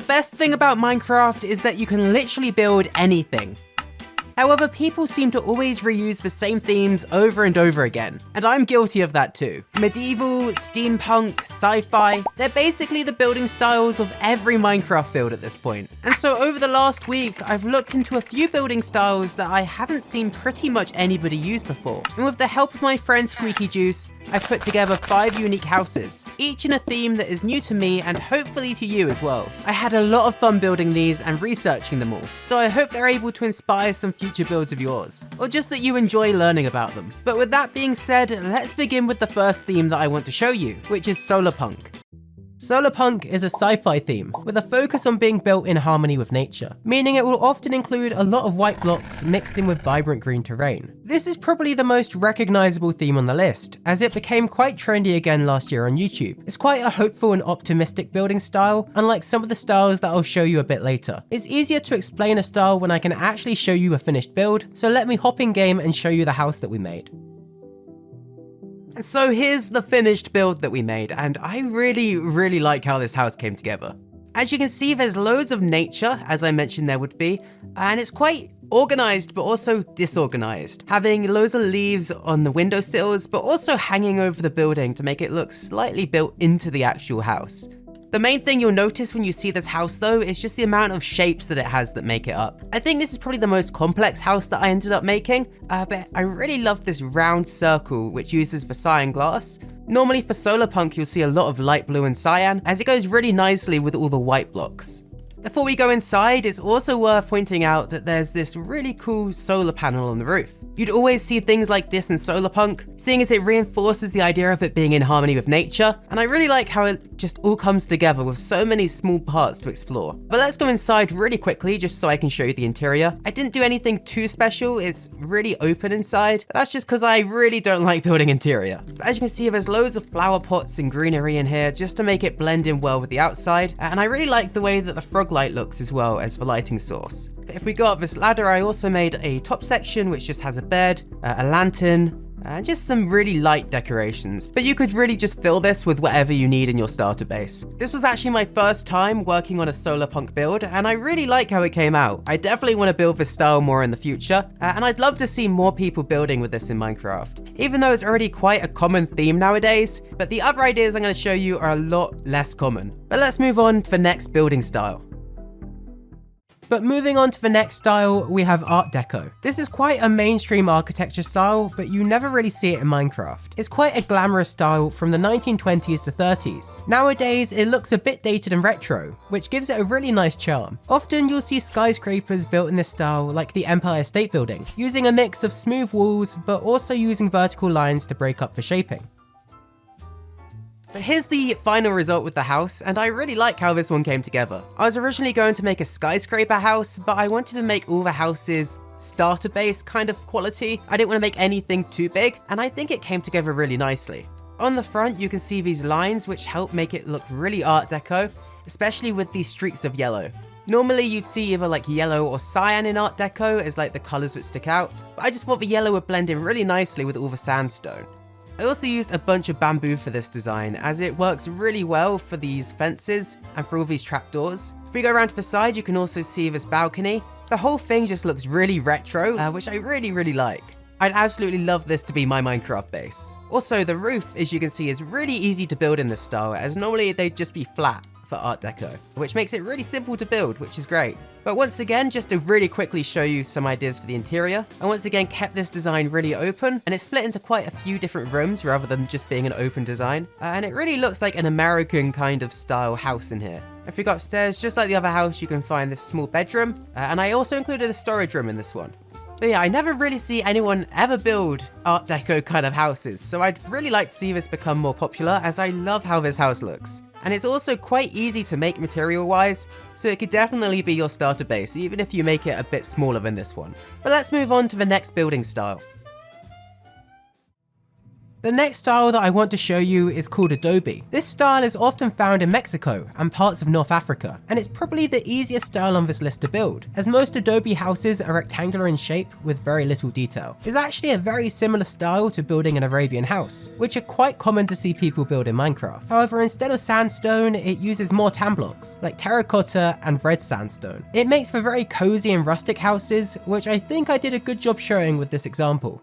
best thing about Minecraft is that you can literally build anything. However, people seem to always reuse the same themes over and over again, and I'm guilty of that too. Medieval, steampunk, sci-fi, they're basically the building styles of every Minecraft build at this point. And so over the last week, I've looked into a few building styles that I haven't seen pretty much anybody use before. And with the help of my friend Squeaky Juice, I've put together 5 unique houses, each in a theme that is new to me and hopefully to you as well. I had a lot of fun building these and researching them all, so I hope they're able to inspire some future builds of yours, or just that you enjoy learning about them. But with that being said, let's begin with the first theme that I want to show you, which is solarpunk. Solarpunk is a sci-fi theme with a focus on being built in harmony with nature, meaning it will often include a lot of white blocks mixed in with vibrant green terrain. This is probably the most recognizable theme on the list, as it became quite trendy again last year on YouTube. It's quite a hopeful and optimistic building style, unlike some of the styles that I'll show you a bit later. It's easier to explain a style when I can actually show you a finished build, so let me hop in game and show you the house that we made. And so here's the finished build that we made, and I really like how this house came together. As you can see, there's loads of nature, as I mentioned there would be, and it's quite organized but also disorganized, having loads of leaves on the windowsills but also hanging over the building to make it look slightly built into the actual house. The main thing you'll notice when you see this house though is just the amount of shapes that it has that make it up. I think this is probably the most complex house that I ended up making, but I really love this round circle which uses the cyan glass. Normally for solarpunk you'll see a lot of light blue and cyan, as it goes really nicely with all the white blocks. Before we go inside, it's also worth pointing out that there's this really cool solar panel on the roof. You'd always see things like this in solarpunk, seeing as it reinforces the idea of it being in harmony with nature, and I really like how it just all comes together with so many small parts to explore. But let's go inside really quickly just so I can show you the interior. I didn't do anything too special, it's really open inside. That's just because I really don't like building interior. But as you can see, there's loads of flower pots and greenery in here just to make it blend in well with the outside, and I really like the way that the frog light looks as well as the lighting source. But if we go up this ladder, I also made a top section which just has a bed, a lantern, and just some really light decorations. But you could really just fill this with whatever you need in your starter base. This was actually my first time working on a solarpunk build, and I really like how it came out. I definitely want to build this style more in the future, and I'd love to see more people building with this in Minecraft. Even though it's already quite a common theme nowadays, but the other ideas I'm going to show you are a lot less common. But let's move on to the next building style. But moving on to the next style, we have Art Deco. This is quite a mainstream architecture style, but you never really see it in Minecraft. It's quite a glamorous style from the 1920s to 30s. Nowadays, it looks a bit dated and retro, which gives it a really nice charm. Often you'll see skyscrapers built in this style, like the Empire State Building, using a mix of smooth walls, but also using vertical lines to break up the shaping. But here's the final result with the house, and I really like how this one came together. I was originally going to make a skyscraper house, but I wanted to make all the houses starter base kind of quality. I didn't want to make anything too big, and I think it came together really nicely. On the front, you can see these lines which help make it look really Art Deco, especially with these streaks of yellow. Normally you'd see either like yellow or cyan in Art Deco as like the colors that stick out, but I just thought the yellow would blend in really nicely with all the sandstone. I also used a bunch of bamboo for this design, as it works really well for these fences and for all these trapdoors. If we go around to the side, you can also see this balcony. The whole thing just looks really retro, which I really like. I'd absolutely love this to be my Minecraft base. Also, the roof, as you can see, is really easy to build in this style, as normally they'd just be flat for Art Deco, which makes it really simple to build, which is great. But once again, just to really quickly show you some ideas for the interior, I once again kept this design really open, and it's split into quite a few different rooms rather than just being an open design. And it really looks like an American kind of style house in here. If we go upstairs, just like the other house, you can find this small bedroom, and I also included a storage room in this one. But yeah, I never really see anyone ever build Art Deco kind of houses, so I'd really like to see this become more popular, as I love how this house looks. And it's also quite easy to make material-wise, so it could definitely be your starter base, even if you make it a bit smaller than this one. But let's move on to the next building style. The next style that I want to show you is called Adobe. This style is often found in Mexico and parts of North Africa, and it's probably the easiest style on this list to build, as most Adobe houses are rectangular in shape with very little detail. It's actually a very similar style to building an Arabian house, which are quite common to see people build in Minecraft. However, instead of sandstone, it uses more tan blocks, like terracotta and red sandstone. It makes for very cozy and rustic houses, which I think I did a good job showing with this example.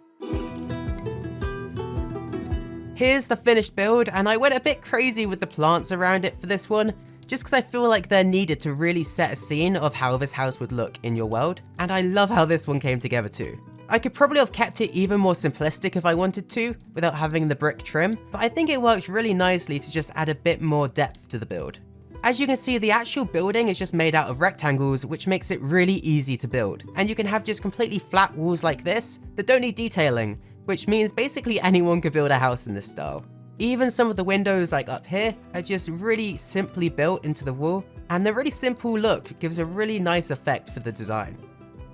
Here's the finished build, and I went a bit crazy with the plants around it for this one, just because I feel like they're needed to really set a scene of how this house would look in your world, and I love how this one came together too. I could probably have kept it even more simplistic if I wanted to, without having the brick trim, but I think it works really nicely to just add a bit more depth to the build. As you can see, the actual building is just made out of rectangles, which makes it really easy to build, and you can have just completely flat walls like this that don't need detailing, which means basically anyone could build a house in this style. Even some of the windows like up here are just really simply built into the wall, and the really simple look gives a really nice effect for the design.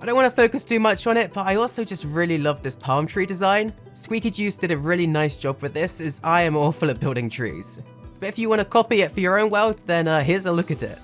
I don't want to focus too much on it, but I also just really love this palm tree design. Squeaky Juice did a really nice job with this, as I am awful at building trees. But if you want to copy it for your own world, then here's a look at it.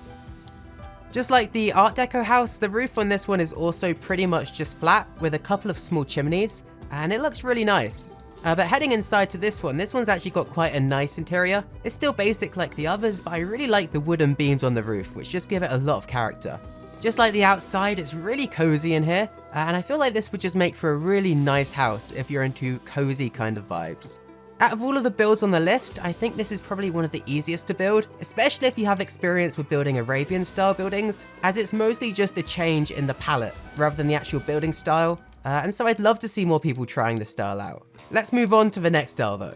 Just like the Art Deco house, the roof on this one is also pretty much just flat with a couple of small chimneys, and it looks really nice. But heading inside to this one's actually got quite a nice interior. It's still basic like the others, but I really like the wooden beams on the roof, which just give it a lot of character. Just like the outside, it's really cozy in here, and I feel like this would just make for a really nice house if you're into cozy kind of vibes. Out of all of the builds on the list, I think this is probably one of the easiest to build, especially if you have experience with building Arabian style buildings, as it's mostly just a change in the palette rather than the actual building style. And so I'd love to see more people trying this style out. Let's move on to the next style though.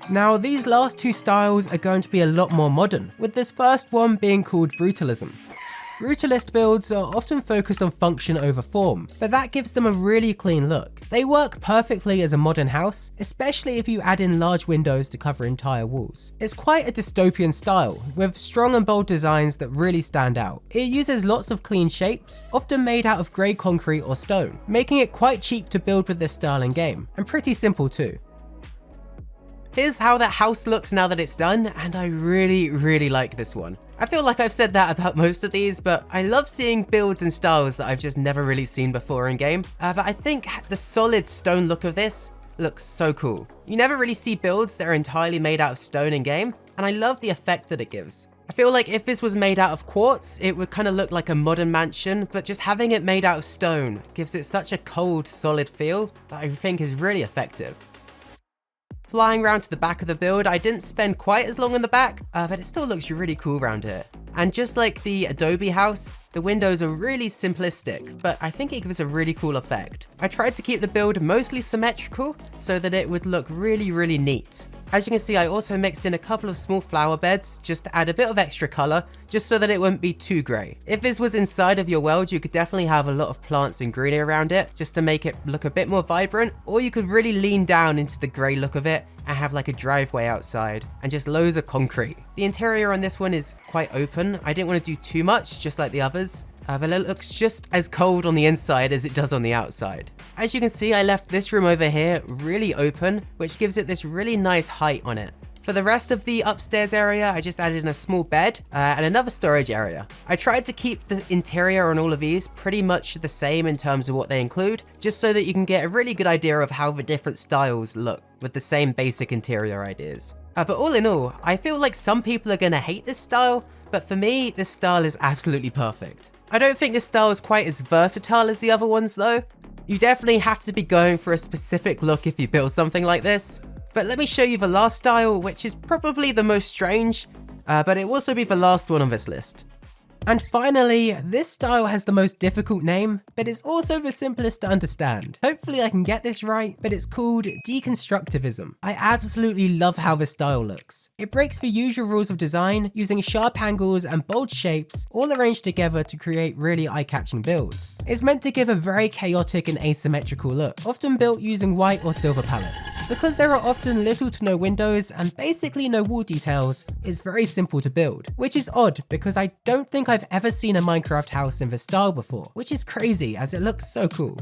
Now, these last two styles are going to be a lot more modern, with this first one being called Brutalism. Brutalist builds are often focused on function over form, but that gives them a really clean look. They work perfectly as a modern house, especially if you add in large windows to cover entire walls. It's quite a dystopian style, with strong and bold designs that really stand out. It uses lots of clean shapes, often made out of grey concrete or stone, making it quite cheap to build with this style in game, and pretty simple too. Here's how that house looks now that it's done, and I really like this one. I feel like I've said that about most of these, but I love seeing builds and styles that I've just never really seen before in game. But I think the solid stone look of this looks so cool. You never really see builds that are entirely made out of stone in game, and I love the effect that it gives. I feel like if this was made out of quartz, it would kind of look like a modern mansion, but just having it made out of stone gives it such a cold, solid feel that I think is really effective. Flying around to the back of the build, I didn't spend quite as long on the back, but it still looks really cool around here. And just like the Adobe house, the windows are really simplistic, but I think it gives a really cool effect. I tried to keep the build mostly symmetrical so that it would look really neat. As you can see, I also mixed in a couple of small flower beds just to add a bit of extra color, just so that it wouldn't be too grey. If this was inside of your world, you could definitely have a lot of plants and greenery around it, just to make it look a bit more vibrant, or you could really lean down into the grey look of it and have like a driveway outside and just loads of concrete. The interior on this one is quite open. I didn't want to do too much, just like the others. But it looks just as cold on the inside as it does on the outside. As you can see, I left this room over here really open, which gives it this really nice height on it. For the rest of the upstairs area, I just added in a small bed and another storage area. I tried to keep the interior on all of these pretty much the same in terms of what they include, just so that you can get a really good idea of how the different styles look with the same basic interior ideas. But all in all, I feel like some people are gonna hate this style, but for me, this style is absolutely perfect. I don't think this style is quite as versatile as the other ones though. You definitely have to be going for a specific look if you build something like this. But let me show you the last style, which is probably the most strange, but it will also be the last one on this list. And finally, this style has the most difficult name, but it's also the simplest to understand. Hopefully I can get this right, but it's called Deconstructivism. I absolutely love how this style looks. It breaks the usual rules of design, using sharp angles and bold shapes, all arranged together to create really eye-catching builds. It's meant to give a very chaotic and asymmetrical look, often built using white or silver palettes. Because there are often little to no windows and basically no wall details, it's very simple to build, which is odd because I don't think I've ever seen a Minecraft house in this style before, which is crazy as it looks so cool.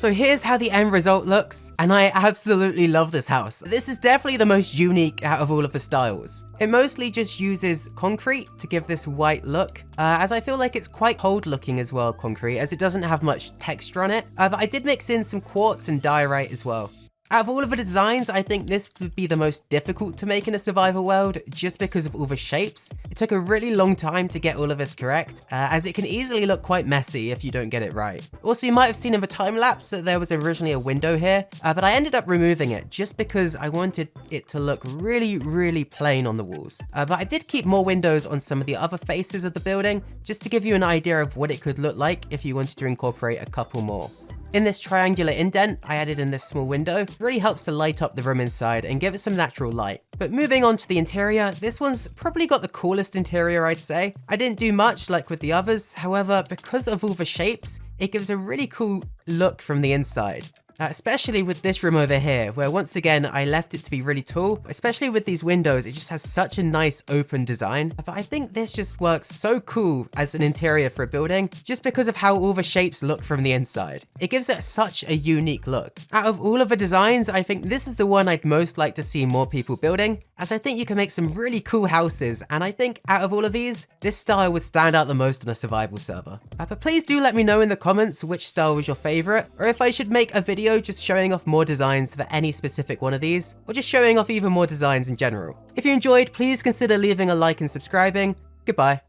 So here's how the end result looks, and I absolutely love this house. This is definitely the most unique out of all of the styles. It mostly just uses concrete to give this white look, as I feel like it's quite cold looking as well, concrete, as it doesn't have much texture on it, but I did mix in some quartz and diorite as well. Out of all of the designs, I think this would be the most difficult to make in a survival world just because of all the shapes. It took a really long time to get all of this correct, as it can easily look quite messy if you don't get it right. Also, you might have seen in the time lapse that there was originally a window here, but I ended up removing it just because I wanted it to look really plain on the walls. But I did keep more windows on some of the other faces of the building, just to give you an idea of what it could look like if you wanted to incorporate a couple more. In this triangular indent, I added in this small window. It really helps to light up the room inside and give it some natural light. But moving on to the interior, this one's probably got the coolest interior, I'd say. I didn't do much like with the others, however, because of all the shapes, it gives a really cool look from the inside. Especially with this room over here, where once again, I left it to be really tall. Especially with these windows, it just has such a nice open design. But I think this just works so cool as an interior for a building, just because of how all the shapes look from the inside. It gives it such a unique look. Out of all of the designs, I think this is the one I'd most like to see more people building, as I think you can make some really cool houses, and I think out of all of these, this style would stand out the most on a survival server. But please do let me know in the comments which style was your favorite, or if I should make a video just showing off more designs for any specific one of these, or just showing off even more designs in general. If you enjoyed, please consider leaving a like and subscribing. Goodbye.